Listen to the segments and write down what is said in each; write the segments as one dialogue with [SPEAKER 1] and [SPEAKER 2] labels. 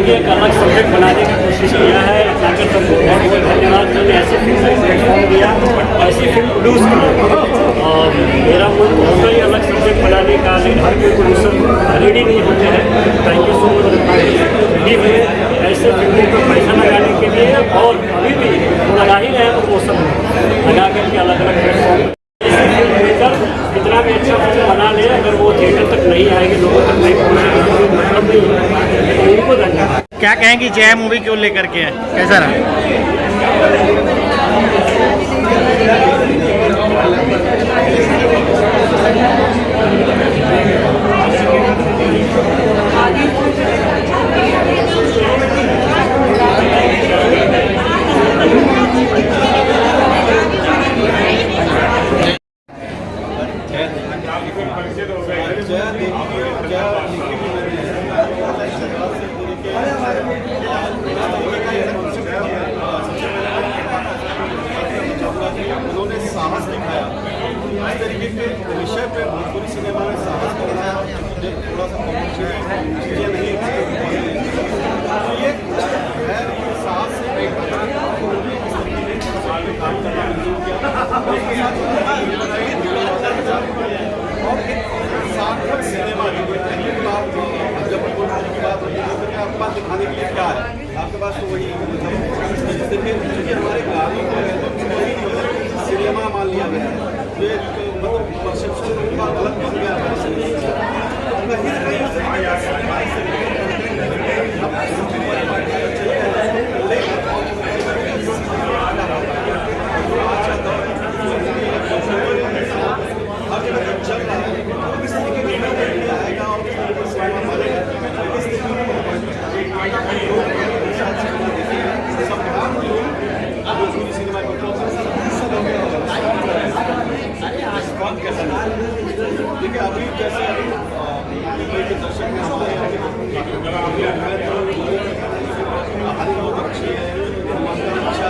[SPEAKER 1] की एक अलग सब्जेक्ट बनाने की कोशिश किया है। ताकि सबको बहुत बहुत धन्यवाद जो ऐसी फिल्म को प्लेटफॉर्म दिया, ऐसी फिल्म प्रोड्यूस की। मेरा मन टोटली अलग सब्जेक्ट बनाने का, लेकिन हर कोई प्रोड्यूसर रेडी नहीं होते हैं। Thank you so much ready हुए ऐसे फिल्मों पर पैसा लगाने के लिए, और अभी भी लगा ही रहे प्रमोशन लगा करके अलग अलग प्लेटफॉर्म। कितना भी अच्छा फिल्म बना ले, अगर वो थिएटर तक नहीं आएगी, लोगों तक नहीं पहुँचेगी, तो मतलब नहीं है। तो उनको धन्यवाद।
[SPEAKER 2] क्या कहेंगी जया मूवी क्यों लेकर के है, कैसा रहा?
[SPEAKER 3] उन्होंने साहस दिखाया, इस तरीके के विषय पे भोजपुरी सिनेमा में साहस करना मुझे थोड़ा सा चीज़ें नहीं तो ये है साहस से काम करना और सार्थक सिनेमा जब की बात होती है तो आपके पास दिखाने के लिए क्या है, आपके पास तो वही जिस तरीके हमारे गानों को सिनेमा मान लिया गया है, ये मतलब परसेप्शन का गलत बन गया है। कहीं ना कहीं हर जगह चल रहा है, इस तरीके की आएगा और सिनेमा बनेगा, इस भोजपुरी सिनेमा को देखिए अभी जैसे के दर्शक में हमारे बहुत अच्छी है, अच्छा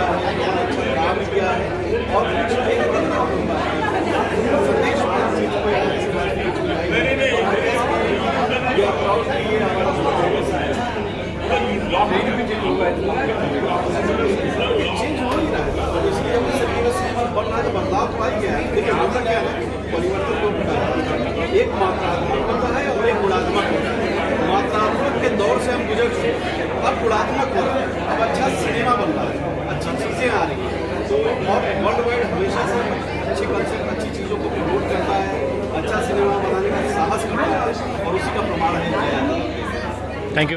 [SPEAKER 3] है, अच्छा काम किया है और बदलाव तो आई गया है, लेकिन होता क्या है परिवर्तन को एक मात्रात्मक होता है और एक गुणात्मक होता है। मात्रात्मक के दौर से हम गुजर चुके, अब गुणात्मक हो रहा है, अब अच्छा सिनेमा बन रहा है, अच्छी चीज़ें आ रही हैं। तो और वर्ल्ड वाइड हमेशा से अच्छी कंसेप्ट अच्छी चीज़ों को प्रमोट करता है, अच्छा सिनेमा बनाने का साहस करता है और उसी का प्रमाण है।
[SPEAKER 2] Thank you.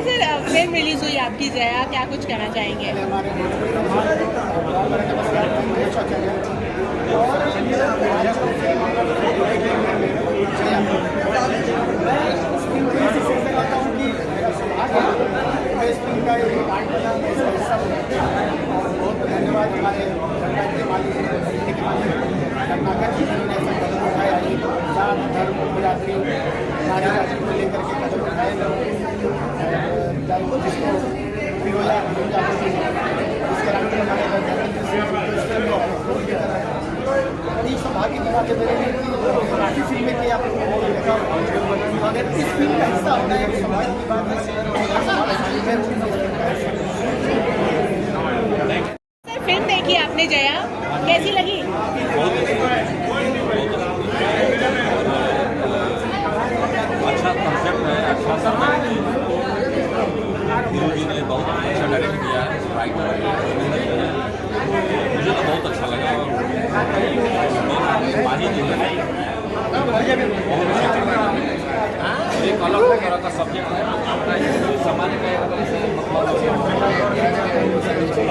[SPEAKER 4] Sir film release हुई आपकी जया, क्या कुछ कहना चाहेंगे?
[SPEAKER 5] बहुत धन्यवाद हमारे धर्म यात्री नारी जाति को लेकर के कदम उठाए जिसको पिरोया इसके रंग हमारे बड़ी सौभाग्य की बात है मेरे लिए कि काफ़ी फिल्में की आप लोगों को देखा, अगर इस फिल्म का हिस्सा होना है सौभाग्य की बात है।
[SPEAKER 4] सर फिल्म देखी आपने जया, कैसी लगी?
[SPEAKER 6] अच्छा कंसेप्ट है, अच्छा सब्जेक्ट है, हीरो जी ने बहुत अच्छा डायरेक्ट किया है, राइटर मुझे तो बहुत अच्छा लगा। माही जी ने बहुत अच्छी एक अलग तरह का सब्जेक्ट है, सामान्य का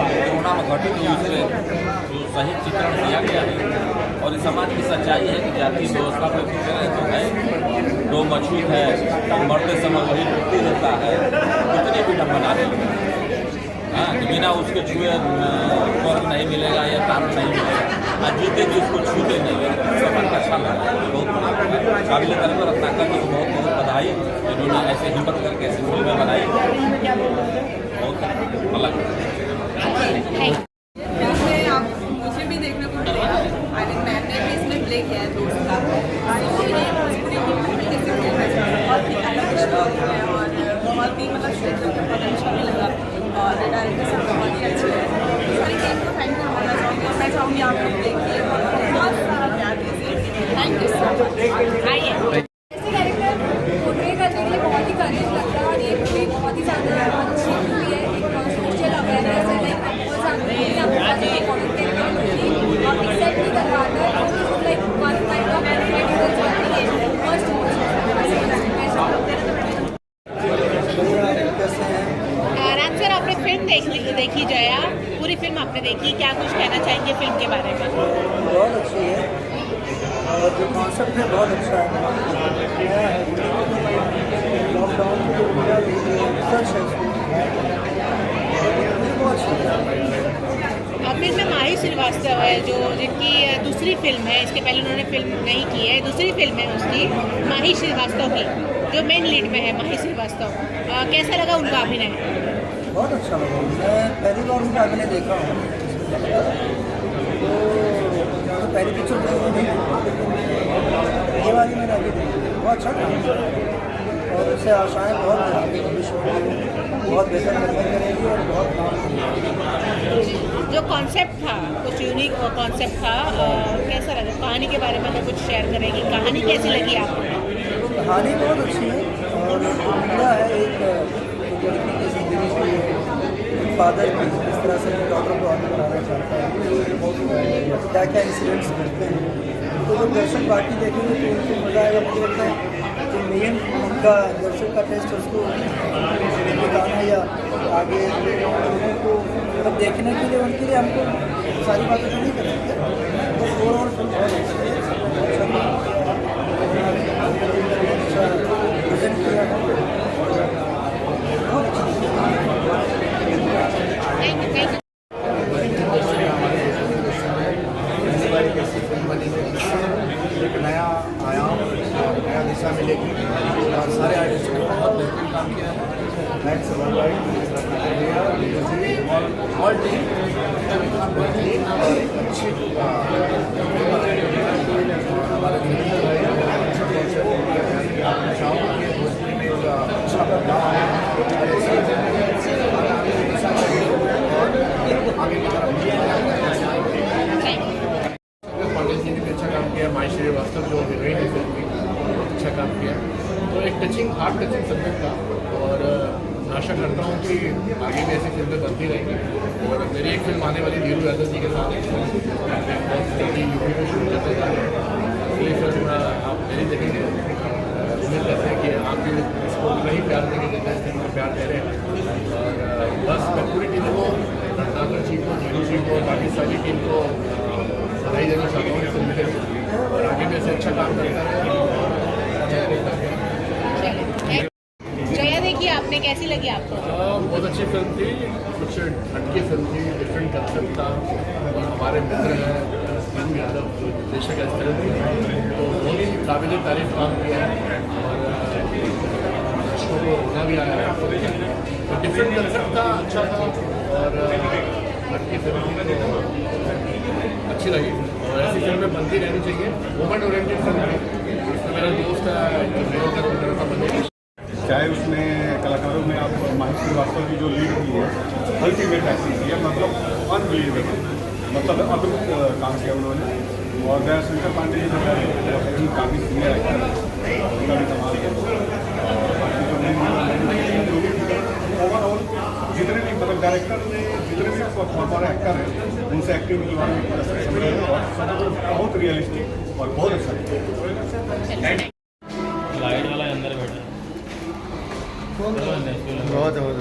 [SPEAKER 6] कोरोना में घटित हुई उससे जो सही चित्रण दिया गया है और इस समाज की सच्चाई है कि जाति व्यवस्था पर तो है, दो मछली है, मरते समय वही टूटती रहता है, कितने भी डम बना देंगे, हाँ कि बिना उसके छुए स्वर्ग नहीं मिलेगा या काम नहीं मिलेगा, आज जीते भी उसको छूते नहीं, समाज का अच्छा लगा, बहुत काबिल कदर रत्नाकर जी को बहुत बहुत बधाई, जिन्होंने ऐसे हिम्मत करके ऐसी फिल्में बनाई, बहुत अलग।
[SPEAKER 7] मुझे भी देखने को मिलेगा, आई मीन मैंने भी इसमें प्ले किया है दोस्त का, तो ये भोजपुरी की किसी फिल्म है
[SPEAKER 4] फिल्म के बारे में?
[SPEAKER 5] बहुत अच्छी है और जो कॉन्सेप्ट है बहुत अच्छा है। नया है, लॉकडाउन में जो पूरा रिसर्च है उसमें बहुत अच्छा है।
[SPEAKER 4] फिल्म में माही श्रीवास्तव है जो जिनकी दूसरी फिल्म है, इसके पहले उन्होंने फिल्म नहीं की है, दूसरी फिल्म है उसकी माही श्रीवास्तव की, जो मेन लीड में है माही श्रीवास्तव। कैसा लगा उनका अभिनय?
[SPEAKER 5] बहुत अच्छा लगा। मैं पहली बार उनका अभिनय देखा हूँ तो पहली पिक्चर नहीं, ये वाली मैंने अभी देखी, बहुत अच्छा काम किया और इससे आशाएं बहुत हैं आगे भविष्य में बहुत बेहतर करने करेगी और बहुत काम करेगी।
[SPEAKER 4] जो कॉन्सेप्ट था कुछ यूनिक कॉन्सेप्ट था, कैसा लगा? कहानी के बारे में अगर कुछ शेयर करेंगी, कहानी कैसी लगी आपको?
[SPEAKER 5] कहानी बहुत अच्छी है और जो पीड़ा है एक लड़की की जिंदगी की, एक फादर की, इस तरह से अपने डॉक्टर को आगे बढ़ाना चाहता है, क्या क्या इंसिडेंट्स करते हैं, तो जब दर्शक बाकी देखेंगे तो उनको मज़ा आएगा। मुझे लगता है जो मेन उनका दर्शक का टेस्ट उसको बताना या आगे लोगों को मतलब देखने के लिए उनके लिए हमको सारी बातें तो नहीं करेंगे, बस ओवरऑल फिल्म बहुत अच्छी है, अच्छा प्रेजेंट किया है, बहुत अच्छा।
[SPEAKER 4] Thank you.
[SPEAKER 3] एक नया आयाम और नया दिशा मिलेगी और सारे आर्टिस्ट ने बहुत बेहतरीन काम किया है। Thanks world wide all team बेहतरीन और एक अच्छी हमारे धीरेन्द्र भाई आप चाहोगे कि भोजपुरी में एक अच्छा बदलाव आया और ऐसी दिशा चाहिए और आगे की तरफ पांडे जी ने भी अच्छा काम किया। माही श्रीवास्तव जो हीरोइन है फिल्म की बहुत अच्छा काम किया। तो एक टचिंग हार्ट टचिंग सब्जेक्ट था और आशा करता हूँ कि आगे भी ऐसी फिल्में बनती रहेंगी। और मेरी एक फिल्म आने वाली धीरू यादव जी के साथ बहुत जल्दी यूपी में शुरू करते जा रहे हैं। अगली फिल्म आप मेरी देखेंगे, उम्मीद करते हैं कि आप भी इसको उतना ही प्यार देंगे जितना इस फिल्म को प्यार दे रहे हैं। और बस मैं पूरी टीम को, रत्नाकर जी को, धीरू जी को, बाकी सारी टीम को बधाई देना चाहता हूँ फिल्म के लिए और आगे भी ऐसे अच्छा काम करता है।
[SPEAKER 4] जया देखिए आपने, कैसी लगी आपको?
[SPEAKER 3] बहुत अच्छी फिल्म थी, कुछ हटकी फिल्म थी, डिफरेंट कंसेप्ट था और हमारे मित्र हैं धीरू यादव जो निर्देशक है इस फिल्म के, तो बहुत ही काबिल तारीफ काम किया है और दर्शकों को रोना भी आया है। तो डिफरेंट कंसेप्ट था, अच्छा था और हटकी फिल्म थी, अच्छी लगी और ऐसी फिल्में बनती रहनी चाहिए। वुमेन ओरिएंटेड फिल्म है, इसमें मेरा दोस्त है
[SPEAKER 8] चाहे उसमें कलाकारों में आप माही श्रीवास्तव की जो लीड की है, अल्टीमेट एक्टिंग की है, मतलब अनबिलीवेबल, मतलब अद्भुत काम किया उन्होंने। और दया शंकर पांडे जी जो काफ़ी सीनियर एक्टर है, उनका भी कमाल किया। ओवरऑल जितने भी मतलब डायरेक्टर ने जितने भी हमारे एक्टर हैं उनसे एक्टिंग के बारे में बहुत रियलिस्टिक और बहुत अच्छा किया।
[SPEAKER 2] लाइट वाला अंदर बैठा बहुत बहुत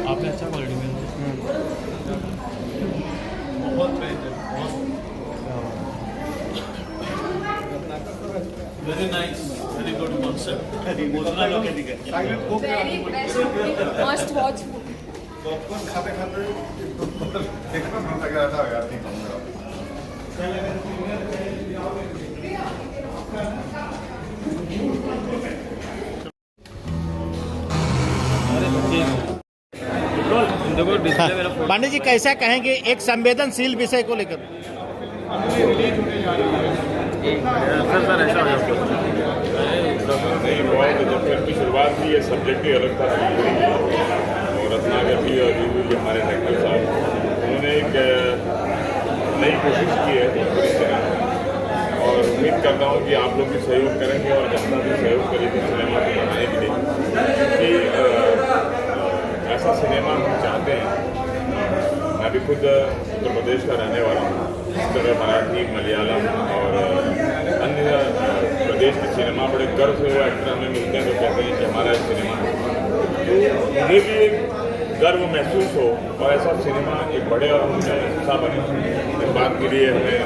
[SPEAKER 2] आपने अच्छा क्वालिटी में
[SPEAKER 6] very nice, very good concept.
[SPEAKER 7] Very best movie, must watch movie.
[SPEAKER 8] Popcorn खाते खाते देखना मन लग रहा था यार, नहीं कहूँगा।
[SPEAKER 2] पांडे जी कैसा कहेंगे एक संवेदनशील विषय को लेकर?
[SPEAKER 3] रिलीज होने जा रही है
[SPEAKER 2] सर ऐसा हो जाता
[SPEAKER 9] नहीं बहुत जब फिल्म की शुरुआत की ये सब्जेक्ट ही अलग था और रत्नाकर जी और जीवू जी हमारे डायरेक्टर साहब उन्होंने एक नई कोशिश की है पूरी तरह और उम्मीद करता हूँ कि आप लोग भी सहयोग करेंगे और जितना भी सहयोग करेंगे सिनेमा को बनाने के लिए कि ऐसा सिनेमा हम चाहते हैं। मैं भी खुद उत्तर प्रदेश का रहने वाला हूँ। इस तरह मराठी मलयालम और अन्य प्रदेश के सिनेमा बड़े गर्व से वो एक्टर हमें मिलते हैं जो कहते हैं कि हमारा एक सिनेमा है, तो मुझे भी एक गर्व महसूस हो और ऐसा सिनेमा एक बड़े और ऊंचा हिस्सा बने, इस बात के लिए हमें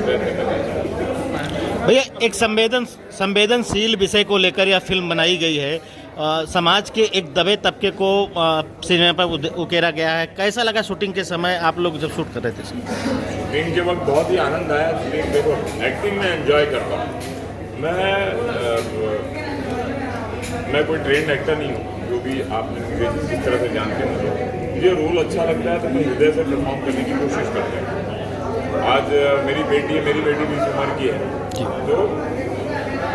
[SPEAKER 9] प्रयत्न करना चाहिए।
[SPEAKER 2] भैया एक संवेदनशील विषय को लेकर यह फिल्म बनाई गई है। समाज के एक दबे तबके को सिनेमा पर उकेरा गया है। कैसा लगा शूटिंग के समय आप लोग जब शूट कर रहे थे?
[SPEAKER 9] शूटिंग के वक्त बहुत ही आनंद आया। शूटिंग देखो एक्टिंग में एंजॉय करता हूँ मैं कोई ट्रेंड एक्टर नहीं हूँ, जो भी आप जिस तरह से जानते हैं मुझे रोल अच्छा लगता है तो मैं हृदय से परफॉर्म करने की कोशिश करता हूँ। आज मेरी बेटी भी इस उम्र की है, तो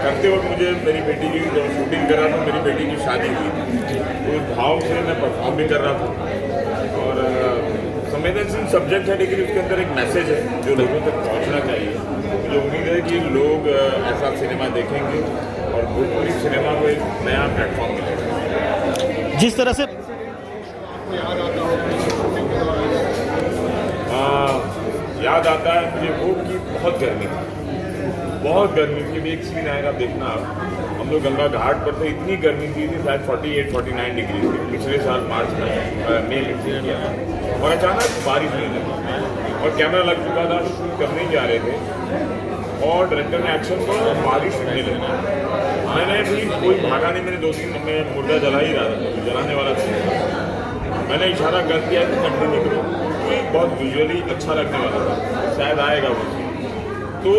[SPEAKER 9] करते वक्त मुझे मेरी बेटी की जब शूटिंग कर रहा था मेरी बेटी की शादी हुई, तो उस भाव से मैं परफॉर्म भी कर रहा था। और संवेदनशील सब्जेक्ट है लेकिन उसके अंदर एक मैसेज है जो लोगों तक पहुंचना चाहिए। मुझे उम्मीद है कि लोग ऐसा सिनेमा देखेंगे और भोजपुरी सिनेमा को एक नया प्लेटफॉर्म मिलेगा।
[SPEAKER 2] जिस तरह से
[SPEAKER 9] याद आता है मुझे वो कि बहुत गर्मी थी। भी एक सीन आएगा देखना आप, हम लोग गंगा घाट पर थे, इतनी गर्मी थी शायद 48-49 डिग्री थी पिछले साल मार्च में मई में किया और अचानक बारिश होने लगी और कैमरा लग चुका था, शूट करने जा रहे थे और डायरेक्टर ने एक्शन को बारिश होने लगी। मैंने भी कोई भागा नहीं, मेरे 2-3 में मुर्दा जला ही रहा था, जलाने वाला था। मैंने इशारा कर दिया कि कंटिन्यू करो, बहुत विजुअली अच्छा लगने वाला था, शायद आएगा वो सीन। तो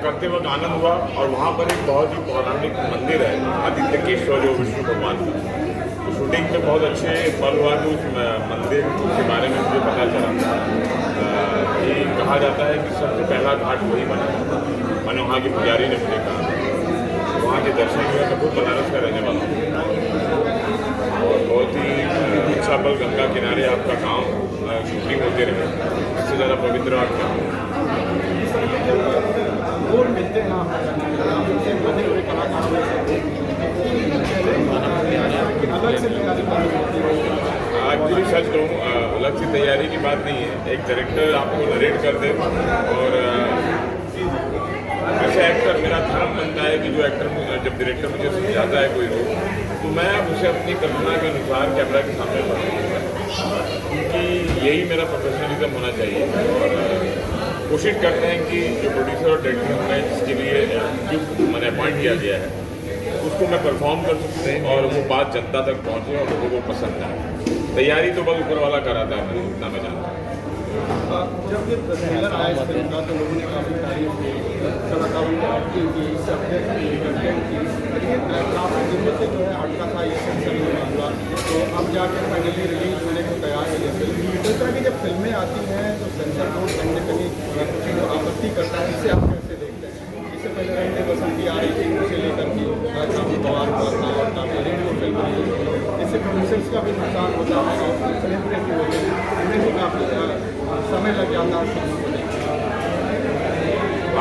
[SPEAKER 9] करते वक्त आनंद हुआ और वहाँ पर एक बहुत ही पौराणिक मंदिर है आदित्यकेश्वर जो विष्णु भगवान का, तो शूटिंग में बहुत अच्छे पल हुआ कि उस मंदिर के बारे में मुझे पता चला कि कहा जाता है कि सबसे पहला घाट वही बना। मैंने वहाँ के पुजारी ने मुझे कहा, वहाँ के दर्शन हुए। मैं खुद बनारस का रहने वाला हूँ और बहुत ही अच्छा पल गंगा किनारे आपका गाँव शूटिंग होते रहे, इससे ज़्यादा पवित्र आपका
[SPEAKER 8] मिलते हैं
[SPEAKER 9] एक्चुअली सच कहूँ अलग से तैयारी की बात नहीं है। एक डायरेक्टर आपको नरेट कर दे और ऐसे एक्टर, मेरा धर्म बनता है कि जो एक्टर जब डायरेक्टर मुझे समझाता है कोई रोल तो मैं उसे अपनी कल्पना के अनुसार कैमरा के सामने पढ़ूँगा, क्योंकि यही मेरा प्रोफेशनलिज्म होना चाहिए। और कोशिश करते हैं कि जो प्रोड्यूसर और डायरेक्टर होंगे जिसके लिए जो मैंने अपॉइंट किया गया है उसको मैं परफॉर्म कर सकूँ और वो बात जनता तक पहुँचे और लोगों को पसंद आए। तैयारी तो बस ऊपर वाला कराता है, इतना मैं जानता हूँ।
[SPEAKER 8] जब ये ट्रेलर आया इस फिल्म का तो लोगों ने काफ़ी तारीफ की, कलाकारों ने आपकी की, सब्जेक्ट की, कंटेंट की, लेकिन काफ़ी दिनों से जो है अटका था ये सेंसर नहीं हुआ, तो अब जाकर फाइनली रिलीज होने को तैयार है ये फिल्म। इस तरह की जब फिल्में आती हैं तो सेंसर बोर्ड कहीं ना कहीं आपत्ति करता है, इससे आप कैसे देखते हैं? इससे पहले रंगे बसंती आ रही थी, उसे लेकर के काफ़ी बवाल हुआ था और काफ़ी रेडियो फिल्म रही, इससे प्रोड्यूसर्स का भी नुकसान होता है और सेलिब्रिटी हो गई, उन्हें भी काफ़ी समय लग जाता है फिल्म को देखने।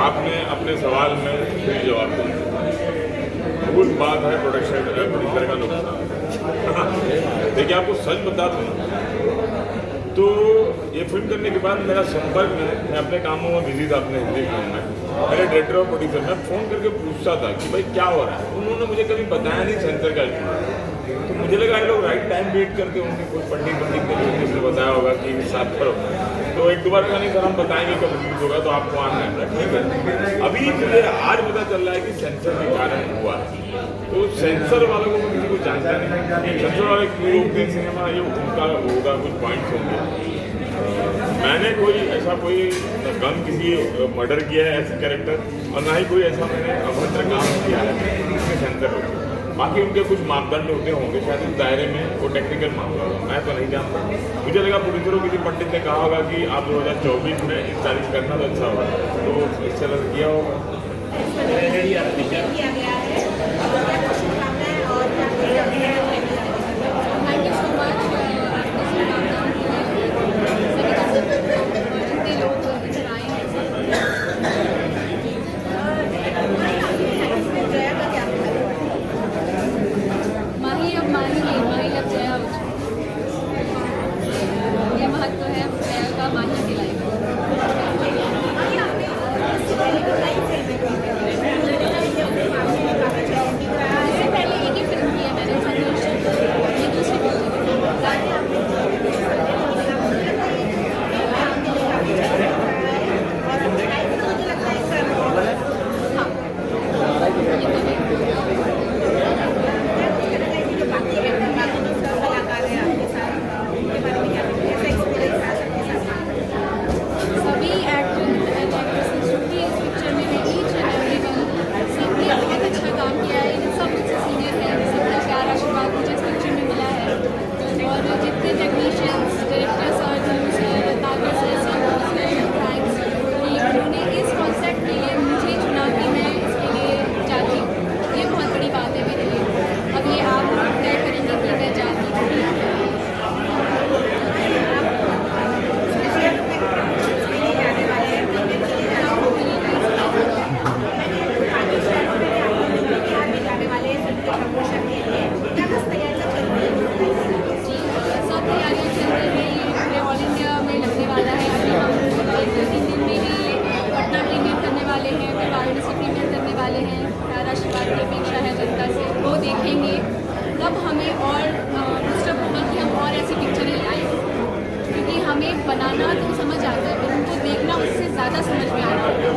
[SPEAKER 9] आपने अपने सवाल में सही जवाब दिया। कुछ बात है प्रोड्यूसर का नुकसान। देखिए आपको सच बता दूँ तो ये फिल्म करने के बाद मेरा संपर्क में, मैं अपने कामों में बिजी था अपने हिंदी फिल्म में, मेरे डायरेक्टर और प्रोड्यूसर मैं फ़ोन करके पूछता था कि भाई क्या हो रहा है। उन्होंने मुझे कभी बताया नहीं सेंसर का इशू, तो मुझे लगा ये लोग राइट टाइम वेट करते होंगे, कोई पंडित ने जिसने बताया होगा कि साथ करो, तो एक दो बार कहा नहीं सर हम बताएंगे कब रिलीज होगा तो आपको आना है, ठीक है। अभी मुझे आज पता चल रहा है कि सेंसर के कारण हुआ है, तो सेंसर वालों को किसी को जानता नहीं, सेंसर वाले क्यों रोकते हैं सिनेमा, ये उनका होगा कुछ पॉइंट्स होंगे। मैंने कोई गम किसी मर्डर किया है ऐसे कैरेक्टर, और ना ही कोई ऐसा मैंने अभद्र काम किया है जिसमें सेंसर होते। बाकी उनके कुछ मापदंड होते होंगे, शायद उस दायरे में वो टेक्निकल मामला होगा, मैं तो नहीं जानता। मुझे लगा प्रोड्यूसरों किसी पंडित ने कहा होगा कि आप 2024 में इस तारीख करना तो अच्छा होगा, तो इस तरह से किया होगा।
[SPEAKER 4] किया गया है, क्या कुछ शुभकामनाएं और क्या
[SPEAKER 7] थैंक यू सो मच आपकी शुभकामनाओं के लिए जितने लोग इधर आए हैं
[SPEAKER 4] जया का क्या
[SPEAKER 7] माही अब माही नहीं, माही अब जया हो चुकी है। ये महत्व है जया का माही की लाइफ। इससे पहले एक ही फिल्म की है मैंने, संतोष, ये दूसरी सभी एक्टर एंड एक्ट्रेसेस जो कि इस पिक्चर में है, ईच एंड एवरीवन सबने बहुत अच्छा काम किया है। इन सब मुझसे सीनियर है, सबका प्यार आशीर्वाद मुझे इस पिक्चर में मिला है। और जितने technicians, director sir, producer, Tagar sir, सब स्पेशल थैंक्स कि उन्होंने इस कॉन्सेप्ट के लिए मुझे चुना कि मैं इसके लिए जाती हूँ। ये बहुत बड़ी बात है मेरे लिए। अब ये आप लोग तय करेंगे कि मैं जाती हूँ। सब तैयारियाँ चल रही हैं। ये पूरे ऑल इंडिया में लगने वाला है। अभी हम 1-3 दिन में ही पटना प्रीमियर करने वाले हैं, फिर वाराणसी प्रीमियर करने वाले हैं। प्यार आशीर्वाद की अपेक्षा है जनता से, वो देखेंगे तब हमें और डिस्टर्ब होगा कि हम और ऐसी पिक्चरें लाएँ, क्योंकि हमें बनाना तो समझ आता है, पर उनको देखना उससे ज़्यादा समझ में आता है।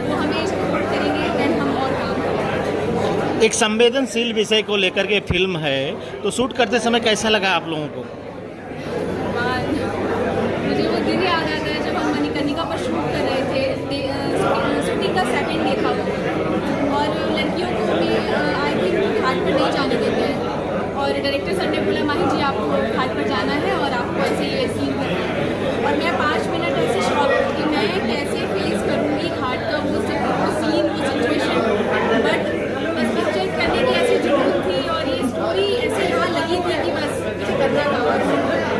[SPEAKER 7] वो हमें सपोर्ट करेंगे, देन हम और काम करेंगे।
[SPEAKER 2] एक संवेदनशील विषय को लेकर के फिल्म है, तो शूट करते समय कैसा लगा आप लोगों को?
[SPEAKER 7] मुझे वो दिन याद आता है जब हम मणिकर्णिका पर शूट कर रहे थे। शूटिंग का सेकंड डे था वो, और लड़कियों को भी आई थिंक घाट पर नहीं जाने देते हैं। और डायरेक्टर सर ने बोला माही जी आपको घाट पर जाना है और आपको ऐसे ये सीन करना है। और मैं 5 मिनट ऐसे शॉक कि मैं कैसे फेस करूँगी घाट का वो सीन, वो सिचुएशन। बट बस पिक्चर करने की ऐसी जरूरत थी और ये स्टोरी ऐसे यहाँ लगी थी कि बस मुझे करना था। और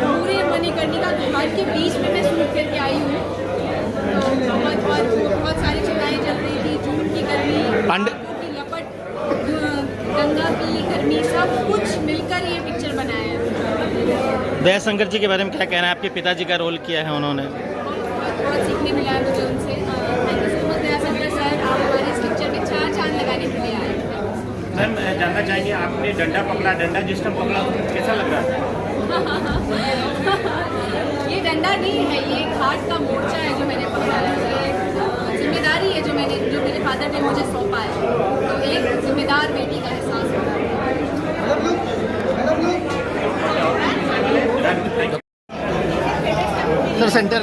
[SPEAKER 7] पूरे मणिकर्णिका घाट के बीच में मैं शूट करके आई हूँ। तो बहुत सारी चिताएँ जल रही थी, जून की गर्मी की लपट, गंगा की गर्मी, सब कुछ मिलकर ये पिक्चर बनाया है।
[SPEAKER 2] दया शंकर जी के बारे में क्या कहना है? आपके पिताजी का रोल किया है उन्होंने।
[SPEAKER 7] बहुत सीखने मिला है मुझे उनसे। Thank you so much Daya Shankar sir, आप हमारे इस पिक्चर में 4 चांद लगाने के लिए आए।
[SPEAKER 1] मैम जानना चाहेंगे, आपने डंडा पकड़ा, डंडा जिस टाइम पकड़ा कैसा लग रहा था?
[SPEAKER 7] ये डंडा नहीं है, ये घाट का मोर्चा है जो मैंने पकड़ा है। ये जिम्मेदारी है जो मेरे फादर ने मुझे सौंपा है। तो एक जिम्मेदार बेटी का एहसास हो रहा है।
[SPEAKER 2] Sir centre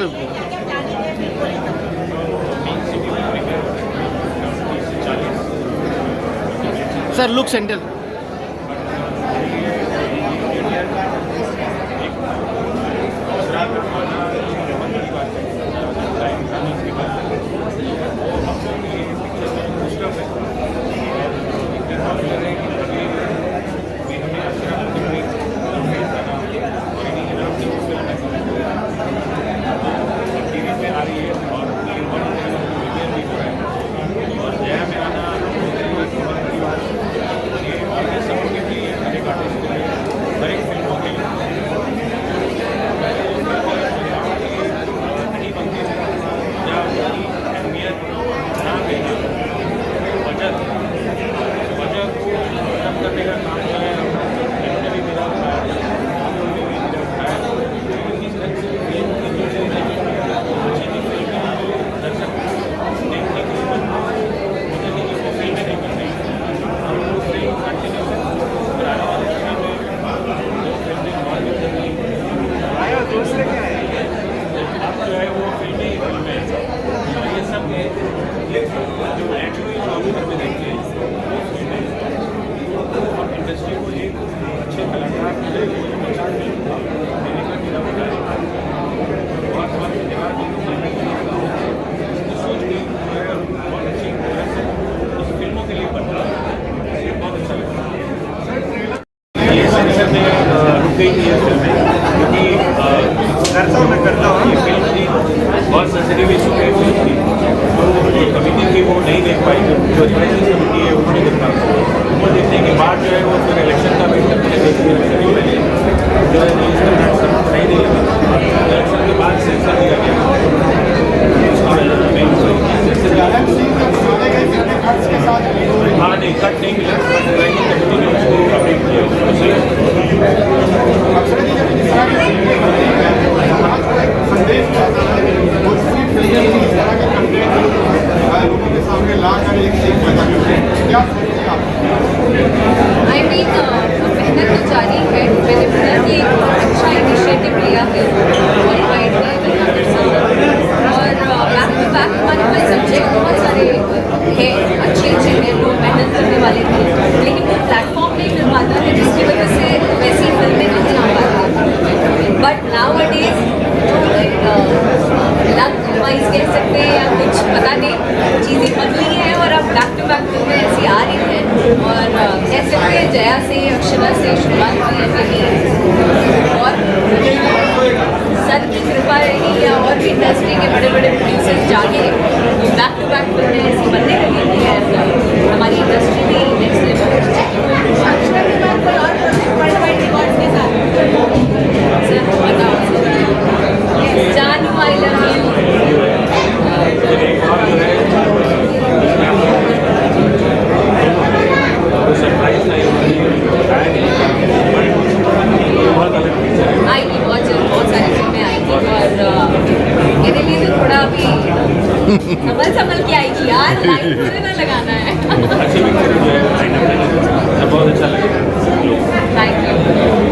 [SPEAKER 2] sir look centre.
[SPEAKER 10] गई थी इस फिल्म में, क्योंकि करता हूँ ये फिल्म थी बहुत सेंसिटिव इशू है फिल्म की, तो जो कमिटी थी वो नहीं देख पाई, जो रिवाइजल कमिटी है उन्होंने देखा, वो देखने के बाद जो है वो फिर इलेक्शन का वेट करते हैं, शेड्यूल में जो है रिलीज करना सबको नहीं दिया, इलेक्शन के बाद सेंसर दिया गया, हाँ नहीं कट नहीं मिला, कमिटी ने उसको अपडेट किया, उसको
[SPEAKER 8] संदेश जाता है दूसरी फिल्में इस तरह के कंटेंट लोगों के सामने ला कर एक पैदा करते हैं, क्या सोचते हैं आप?
[SPEAKER 7] आई मीन मेहनत तो जारी है, मैंने बहुत ही अच्छा इनिशिएटिव लिया है और वाइड है और बैक टू बैक हमारे पास सब्जेक्ट बहुत सारे हैं, अच्छे हैं, लोग मेहनत करने वाले थे, लेकिन वो प्लेटफॉर्म नहीं मिल पाता है जिसकी वजह से वैसी फिल्में नहीं आ पाती, but now a days luck wise कह सकते हैं या कुछ पता नहीं, चीज़ें बदली हैं और अब बैक टू बैक फिल्में ऐसी आ रही हैं और कह सकते हैं जया से अक्षरा से शुरुआत हुई है मेरी, और सर की कृपा रही या और भी इंडस्ट्री के बड़े बड़े प्रोड्यूसर्स जागे बैक टू बैक फिल्में ऐसी बनने लगी थी और हमारी इंडस्ट्री भी नेक्स्ट लेवल पर जानू आई लव यू। आई थी बहुत सारी फिल्में आई थी और मेरे लिए तो थोड़ा अभी संभल के आई थी यार, लाइन पूरे ना लगाना है।
[SPEAKER 10] बहुत अच्छा लगा।
[SPEAKER 7] Thank you.